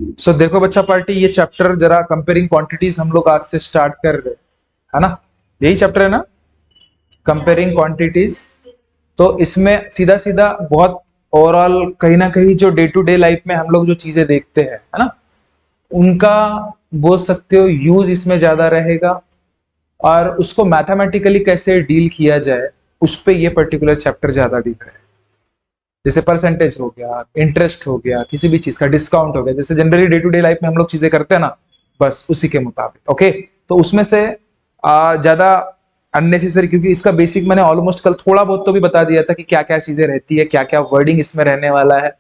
सो देखो बच्चा पार्टी, ये चैप्टर जरा कंपेयरिंग क्वांटिटीज हम लोग आज से स्टार्ट कर रहे हैं, है ना? यही चैप्टर है ना, कंपेयरिंग क्वांटिटीज। तो इसमें सीधा सीधा बहुत ओवरऑल कहीं ना कहीं जो डे टू डे लाइफ में हम लोग जो चीजें देखते हैं, है ना, उनका बोल सकते हो यूज इसमें ज्यादा रहेगा, और उसको मैथमेटिकली कैसे डील किया जाए उस पे ये पर्टिकुलर चैप्टर ज्यादा डील है। जैसे परसेंटेज हो गया, इंटरेस्ट हो गया, किसी भी चीज का डिस्काउंट हो गया, जैसे generally day to day life में हम लोग चीजें करते हैं ना, बस उसी के मुताबिक। ओके, तो उसमें से ज्यादा अननेसेसरी, क्योंकि इसका बेसिक मैंने ऑलमोस्ट कल थोड़ा बहुत तो भी बता दिया था कि क्या क्या चीजें रहती है, क्या क्या वर्डिंग इसमें रहने वाला है।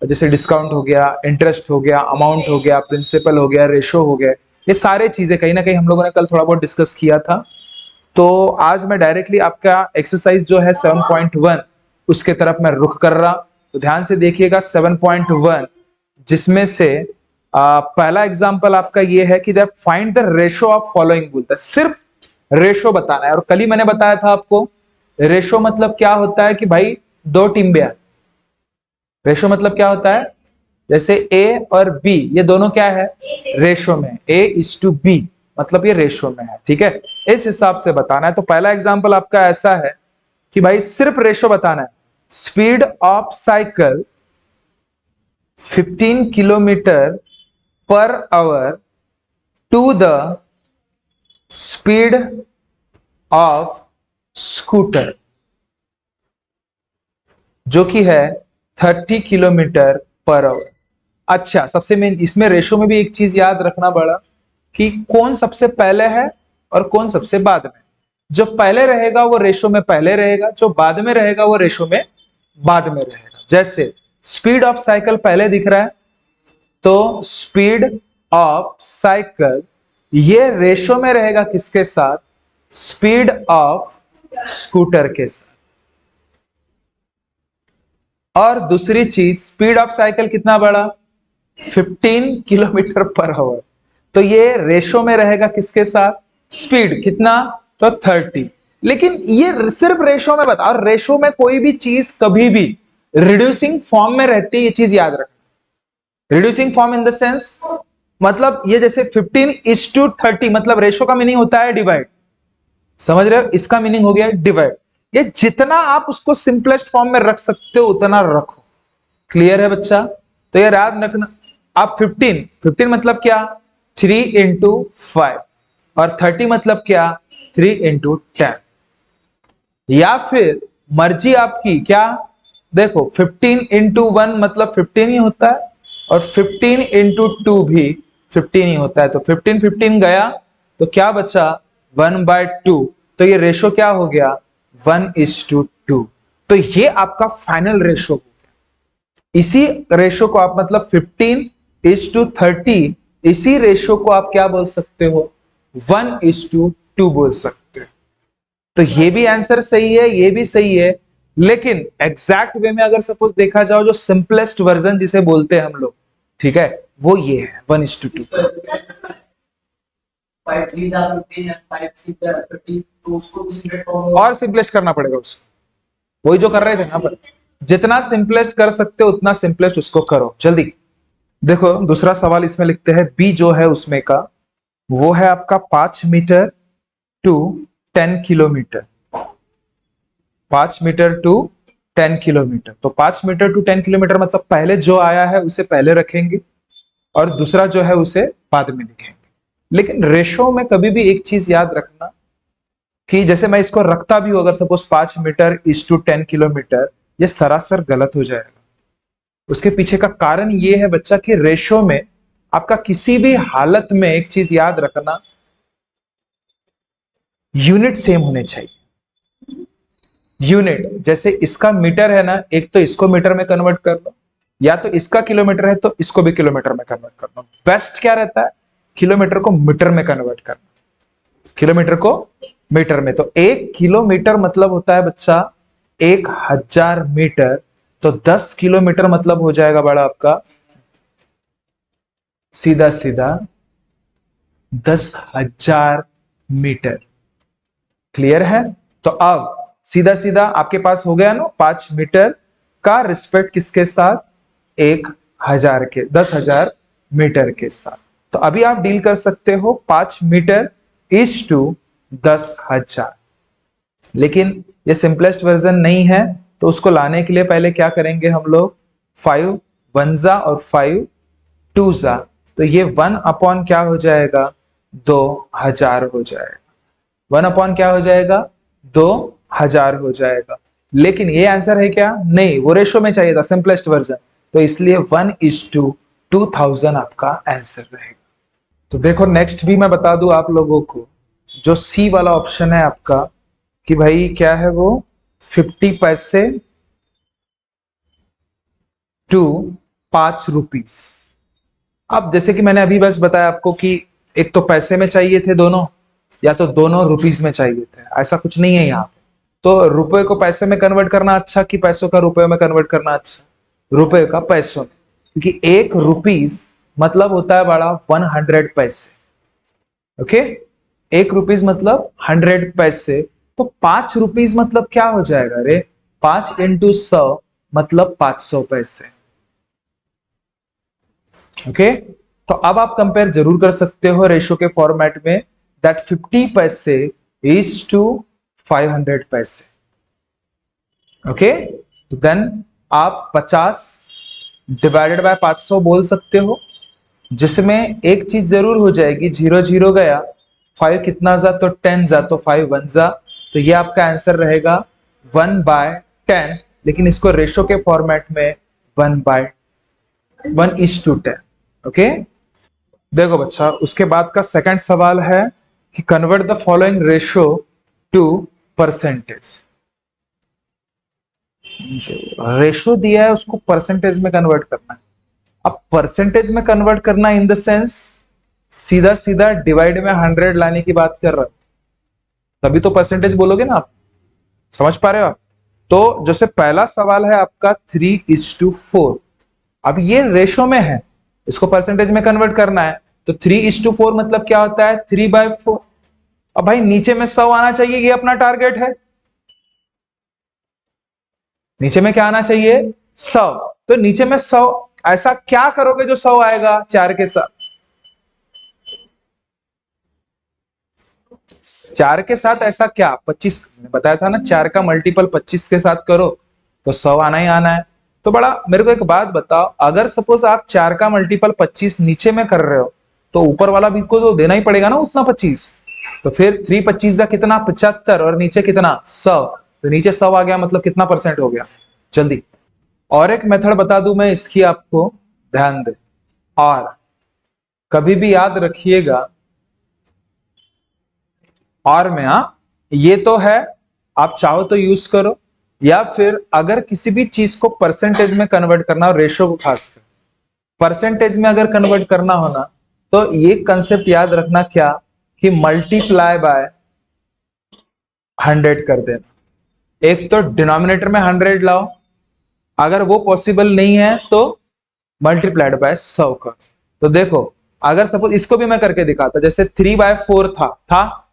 जैसे डिस्काउंट हो गया, इंटरेस्ट हो गया, अमाउंट हो गया, प्रिंसिपल हो गया, रेशो हो गया, ये सारे चीजें कहीं ना कहीं हम लोगों ने कल थोड़ा बहुत डिस्कस किया था। तो आज मैं डायरेक्टली आपका एक्सरसाइज जो है 7.1 उसके तरफ मैं रुख कर रहा। तो ध्यान से देखिएगा 7.1, जिसमें से पहला एग्जांपल आपका ये है कि find the ratio of following बोलता है, सिर्फ रेशो बताना है। और कल ही मैंने बताया था आपको, रेशो मतलब क्या होता है कि भाई दो टिम्बिया। रेशो मतलब क्या होता है, जैसे ए और बी ये दोनों क्या है, रेशो में, ए इज टू बी, मतलब ये रेशो में है, ठीक है? इस हिसाब से बताना है। तो पहला एग्जांपल आपका ऐसा है कि भाई सिर्फ रेशो बताना है। Speed of cycle 15 kilometre per hour to the speed of scooter, जो कि है 30 किलोमीटर पर आवर। अच्छा, सबसे मेन इसमें रेशो में भी एक चीज याद रखना बड़ा, कि कौन सबसे पहले है और कौन सबसे बाद में। जो पहले रहेगा वो रेशो में पहले रहेगा, जो बाद में रहेगा वो रेशो में बाद में रहेगा। जैसे स्पीड ऑफ साइकिल पहले दिख रहा है, तो स्पीड ऑफ साइकिल ये रेशो में रहेगा किसके साथ, स्पीड ऑफ स्कूटर के साथ। और दूसरी चीज, स्पीड ऑफ साइकिल कितना बड़ा, 15 किलोमीटर पर आवर, तो ये रेशो में रहेगा किसके साथ, स्पीड कितना, तो 30। लेकिन ये सिर्फ रेशो में बता, और रेशो में कोई भी चीज कभी भी रिड्यूसिंग फॉर्म में रहती है, ये चीज याद रखना। Reducing form in the sense, मतलब ये जैसे 15:30, मतलब रेशो का मीनिंग होता है डिवाइड, समझ रहे हो? इसका मीनिंग हो गया डिवाइड। ये जितना आप उसको सिंपलेस्ट फॉर्म में रख सकते हो उतना रखो। क्लियर है बच्चा? तो ये याद रखना। आप 15 मतलब क्या, 3 × 5, और 30 मतलब क्या, 3 × 10। या फिर मर्जी आपकी क्या, देखो 15 × 1 मतलब 15 ही होता है, और 15 × 2 भी 15 ही होता है। तो 15 गया, तो क्या बचा, 1/2। तो ये रेशो क्या हो गया, 1:2। तो ये आपका फाइनल रेशो हो गया। इसी रेशो को आप मतलब 15:30, इसी रेशो को आप क्या बोल सकते हो, 1:2 बोल सकते हो। तो ये भी आंसर सही है, ये भी सही है। लेकिन एग्जैक्ट वे में अगर सपोज देखा जाओ, जो सिंपलेस्ट वर्जन जिसे बोलते हैं हम लोग, ठीक है, वो ये है 1:2। और सिंपलेस्ट करना पड़ेगा उसको, वही जो कर रहे थे यहाँ पर। जितना सिंपलेस्ट कर सकते हो उतना सिंपलेस्ट उसको करो जल्दी। देखो दूसरा सवाल इसमें लिखते हैं, बी जो है उसमें का, वो है आपका 5 metre to 10 kilometre. 5 metre to 10 kilometre, तो 5 मीटर टू 10 किलोमीटर मतलब पहले जो आया है उसे पहले रखेंगे, और दूसरा जो है उसे बाद में लिखेंगे। लेकिन रेशो में कभी भी एक चीज याद रखना, कि जैसे मैं इसको रखता भी हूं, अगर suppose 5 metre is to 10 kilometre, ये सरासर गलत हो जाएगा। उसके पीछे का कारण ये है बच्चा, कि रेशो में आपका किसी भी हालत में एक चीज याद रखना, यूनिट सेम होने चाहिए। यूनिट, जैसे इसका मीटर है ना, एक तो इसको मीटर में कन्वर्ट कर लो, या तो इसका किलोमीटर है तो इसको भी किलोमीटर में कन्वर्ट कर लो। बेस्ट क्या रहता है, किलोमीटर को मीटर में कन्वर्ट करना, किलोमीटर को मीटर में। तो 1 किलोमीटर मतलब होता है बच्चा 1000 मीटर, तो 10 किलोमीटर मतलब हो जाएगा बड़ा आपका सीधा सीधा 10,000 मीटर। क्लियर है? तो अब सीधा सीधा आपके पास हो गया ना, 5 मीटर का रिस्पेक्ट किसके साथ, 1000 के, 10,000 मीटर के साथ। तो अभी आप डील कर सकते हो 5 मीटर इज टू 10,000। लेकिन ये सिंपलेस्ट वर्जन नहीं है, तो उसको लाने के लिए पहले क्या करेंगे हम लोग, 5 वनजा और 5 टूजा, तो ये 1 अपॉन क्या हो जाएगा, 2000 हो जाएगा। 1 अपॉन क्या हो जाएगा, 2000 हो जाएगा। लेकिन ये आंसर है क्या, नहीं, वो रेशो में चाहिए था, सिंपलेस्ट वर्जन, तो इसलिए 1:2000 आपका आंसर रहेगा। तो देखो नेक्स्ट भी मैं बता दूं आप लोगों को, जो सी वाला ऑप्शन है आपका, कि भाई क्या है वो, 50 पैसे टू 5 रुपीस। अब जैसे कि मैंने अभी बस बताया आपको कि एक तो पैसे में चाहिए थे दोनों, या तो दोनों रुपीस में चाहिए थे, ऐसा कुछ नहीं है यहाँ पे। तो रुपए को पैसे में कन्वर्ट करना अच्छा कि पैसों का रुपए में कन्वर्ट करना अच्छा, रुपए का पैसों में, क्योंकि 1 रुपीस मतलब होता है बड़ा 100 पैसे। ओके, 1 रुपीस मतलब 100 पैसे, तो 5 रुपीस मतलब क्या हो जाएगा रे, 5 इंटू 100 मतलब 500 पैसे। ओके, तो अब आप कंपेयर जरूर कर सकते हो रेशो के फॉर्मेट में, दैट 50 पैसे इज टू 500 पैसे। ओके, तो देन आप 50 डिवाइडेड बाय 500 बोल सकते हो, जिसमें एक चीज जरूर हो जाएगी, 0 0 गया, 5 कितना जा तो 10 जा, तो 5 1 जा, तो ये आपका आंसर रहेगा 1/10। लेकिन इसको रेशो के फॉर्मेट में 1/1:10। ओके, देखो बच्चा, उसके बाद का सेकंड सवाल है कि convert the following ratio two percentage. Ratio दिया है, उसको परसेंटेज में कन्वर्ट करना है। अब परसेंटेज में कन्वर्ट करना इन द सेंस, सीधा सीधा डिवाइड में 100 लाने की बात कर रहा हूं, तभी तो परसेंटेज बोलोगे ना आप, समझ पा रहे हो आप। तो जैसे पहला सवाल है आपका 3:4, अब ये रेशो में है, इसको परसेंटेज में कन्वर्ट करना है, तो 3:4 मतलब क्या होता है, 3/4। अब भाई नीचे में 100 आना चाहिए, ये अपना टारगेट है, नीचे में क्या आना चाहिए, 100। तो नीचे में 100, ऐसा क्या करोगे जो 100 आएगा 4 के साथ, 4 के साथ ऐसा क्या, 25 बताया था ना, 4 का मल्टीपल 25 के साथ करो तो 100 आना ही आना है। तो बड़ा मेरे को एक बात बताओ, अगर सपोज आप 4 का मल्टीपल 25 नीचे में कर रहे हो, तो ऊपर वाला भी को तो देना ही पड़ेगा ना उतना 25। तो फिर 3 25 का कितना, 75, और नीचे कितना 100, तो नीचे 100 आ गया, मतलब कितना परसेंट हो गया, जल्दी। और एक मेथड बता दूं मैं इसकी, आपको ध्यान दे, और कभी भी याद रखिएगा, और में ये तो है, आप चाहो तो यूज करो, या फिर अगर किसी भी चीज को परसेंटेज में कन्वर्ट करना हो, रेशो को खासकर परसेंटेज में अगर कन्वर्ट करना हो ना, तो ये कंसेप्ट याद रखना क्या, कि मल्टीप्लाई बाय 100 कर देना। एक तो डिनोमिनेटर में 100 लाओ, अगर वो पॉसिबल नहीं है तो मल्टीप्लाइड बाय 100 कर। तो देखो, अगर सपोज इसको भी मैं करके दिखाता, जैसे 3/4 था,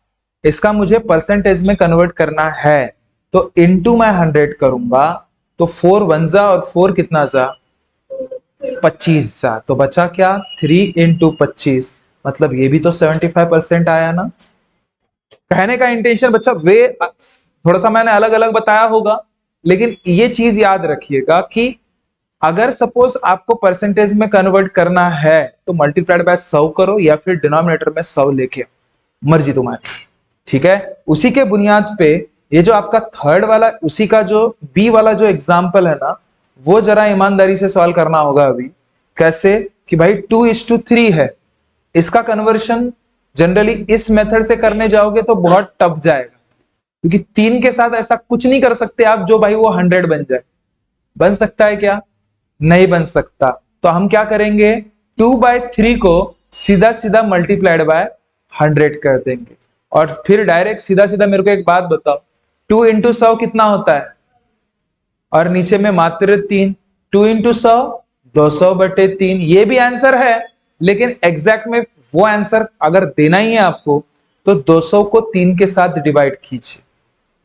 इसका मुझे परसेंटेज में कन्वर्ट करना है, तो इनटू मैं 100 करूंगा, तो 4 1 जा और 4 कितना जा, 25 जा, तो बचा क्या, 3 इंटू 25, मतलब ये भी तो 75% आया ना। कहने का इंटेंशन बच्चा वे थोड़ा सा मैंने अलग अलग बताया होगा, लेकिन ये चीज याद रखिएगा कि अगर सपोज आपको परसेंटेज में कन्वर्ट करना है, तो मल्टीप्लाइड बाय 100 करो, या फिर डिनोमिनेटर में 100 लेके, मर्जी तुम्हारी, ठीक है। उसी के बुनियाद पे ये जो आपका थर्ड वाला, उसी का जो बी वाला जो एग्जाम्पल है ना, वो जरा ईमानदारी से सॉल्व करना होगा अभी। कैसे, कि भाई 2:3 है, इसका कन्वर्शन जनरली इस मेथड से करने जाओगे तो बहुत टफ जाएगा, क्योंकि 3 के साथ ऐसा कुछ नहीं कर सकते आप जो भाई वो 100 बन जाए। बन सकता है क्या, नहीं बन सकता। तो हम क्या करेंगे, 2/3 को सीधा सीधा मल्टीप्लाइड बाय 100 कर देंगे, और फिर डायरेक्ट सीधा सीधा मेरे को एक बात बताओ, 2 इंटू 100 कितना होता है, और नीचे में मात्र 3, 2 इंटू 100 200/3, ये भी आंसर है, लेकिन एग्जैक्ट में वो आंसर अगर देना ही है आपको, तो 200 को 3 के साथ डिवाइड कीजिए,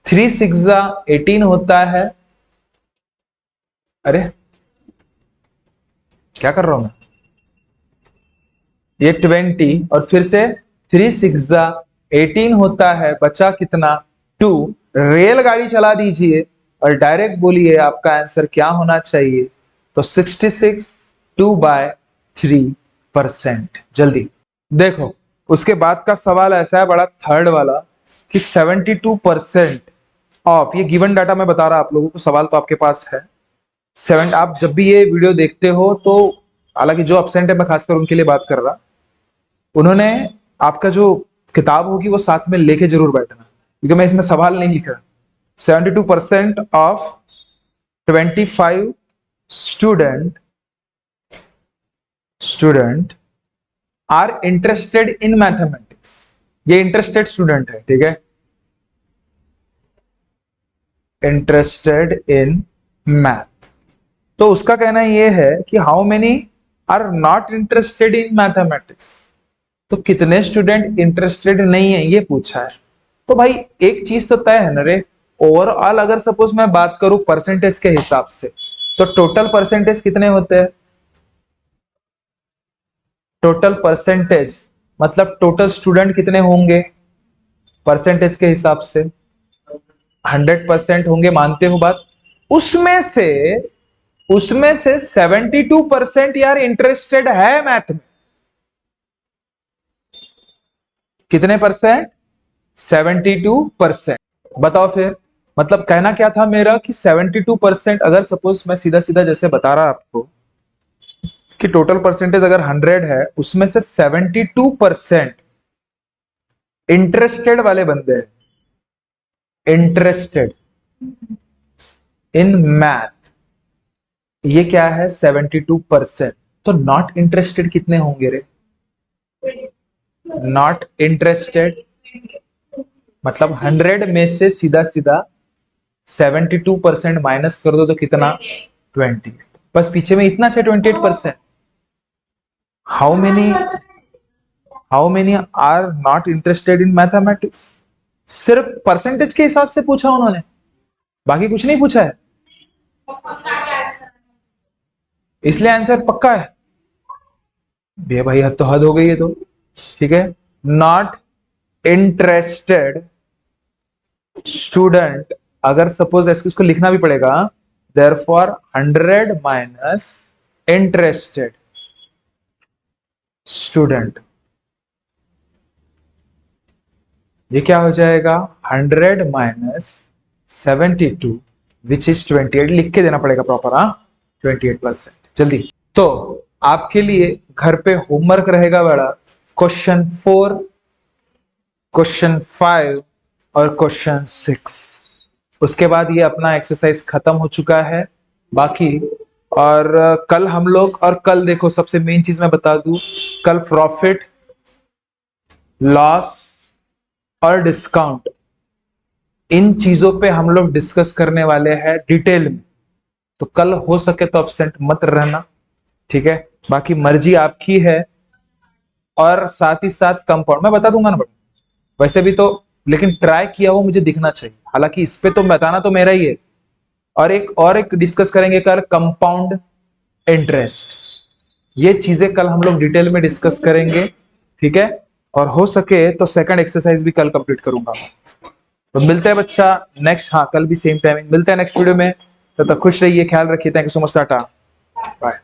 3 6 18 होता है। अरे क्या कर रहा हूं मैं, ये 20 और फिर से 3 6 18 होता है, बचा कितना 2। रेलगाड़ी चला दीजिए और डायरेक्ट बोलिए आपका आंसर क्या होना चाहिए। तो 66 2/3%। जल्दी देखो, उसके बाद का सवाल ऐसा है बड़ा थर्ड वाला कि 72% ऑफ, ये गिवन डाटा मैं बता रहा आप लोगों को, सवाल तो आपके पास है। आप जब भी ये वीडियो देखते हो तो, हालांकि जो एब्सेंट है मैं खासकर उनके लिए बात कर रहा, उन्होंने आपका जो किताब होगी वो साथ में लेके जरूर बैठना, क्योंकि मैं इसमें सवाल नहीं लिख रहा। 72% of 25 student are interested in mathematics. ये इंटरेस्टेड स्टूडेंट है, ठीक है, इंटरेस्टेड इन मैथ। तो उसका कहना यह है कि how many are not interested in mathematics. तो कितने स्टूडेंट इंटरेस्टेड नहीं है ये पूछा है। तो भाई एक चीज तो तय है ना रे, ओवरऑल अगर सपोज मैं बात करूं परसेंटेज के हिसाब से, तो टोटल परसेंटेज कितने होते हैं? टोटल परसेंटेज मतलब टोटल स्टूडेंट कितने होंगे परसेंटेज के हिसाब से? 100% होंगे, मानते हो बात? उसमें से 72% यार इंटरेस्टेड है मैथ में। कितने परसेंट? 72%। बताओ फिर, मतलब कहना क्या था मेरा कि 72%, अगर सपोज मैं सीधा सीधा जैसे बता रहा आपको कि टोटल परसेंटेज अगर 100 है, उसमें से 72% इंटरेस्टेड वाले बंदे हैं, इंटरेस्टेड इन मैथ। ये क्या है? 72%। तो नॉट इंटरेस्टेड कितने होंगे रे? नॉट इंटरेस्टेड मतलब 100 में से सीधा सीधा 72% माइनस कर दो तो कितना? 20। बस पीछे में इतना है 28%। How many are not interested in mathematics? सिर्फ परसेंटेज के हिसाब से पूछा उन्होंने, बाकी कुछ नहीं पूछा है, इसलिए आंसर पक्का है। बे भाई हद तो हद हो गई है तो, ठीक है। नॉट इंटरेस्टेड स्टूडेंट, अगर सपोज ऐसे उसको लिखना भी पड़ेगा, देयरफॉर 100 माइनस इंटरेस्टेड स्टूडेंट, ये क्या हो जाएगा? 100 माइनस 72 विच इज 28। लिख के देना पड़ेगा प्रॉपर, हाँ, 28%। जल्दी। तो आपके लिए घर पे होमवर्क रहेगा बड़ा, क्वेश्चन 4, क्वेश्चन 5 और क्वेश्चन 6। उसके बाद ये अपना एक्सरसाइज खत्म हो चुका है बाकी। और कल हम लोग, और कल देखो सबसे मेन चीज मैं बता दूं, कल प्रॉफिट, लॉस और डिस्काउंट, इन चीजों पे हम लोग डिस्कस करने वाले हैं डिटेल में। तो कल हो सके तो एब्सेंट मत रहना, ठीक है। बाकी मर्जी आपकी है। और साथ ही साथ कंपाउंड मैं बता दूंगा ना बड़ा, वैसे भी तो, लेकिन ट्राई किया वो मुझे दिखना चाहिए। हालांकि इस पे तो बताना तो मेरा ही है। और एक डिस्कस करेंगे कल, कंपाउंड इंटरेस्ट। ये चीजें कल हम लोग डिटेल में डिस्कस करेंगे, ठीक है। और हो सके तो सेकंड एक्सरसाइज भी कल कंप्लीट करूंगा। तो मिलते हैं बच्चा नेक्स्ट, हाँ कल भी सेम टाइमिंग मिलते हैं नेक्स्ट वीडियो में। तब तक खुश रहिए, ख्याल रखिए। Thank you so much, tata, bye.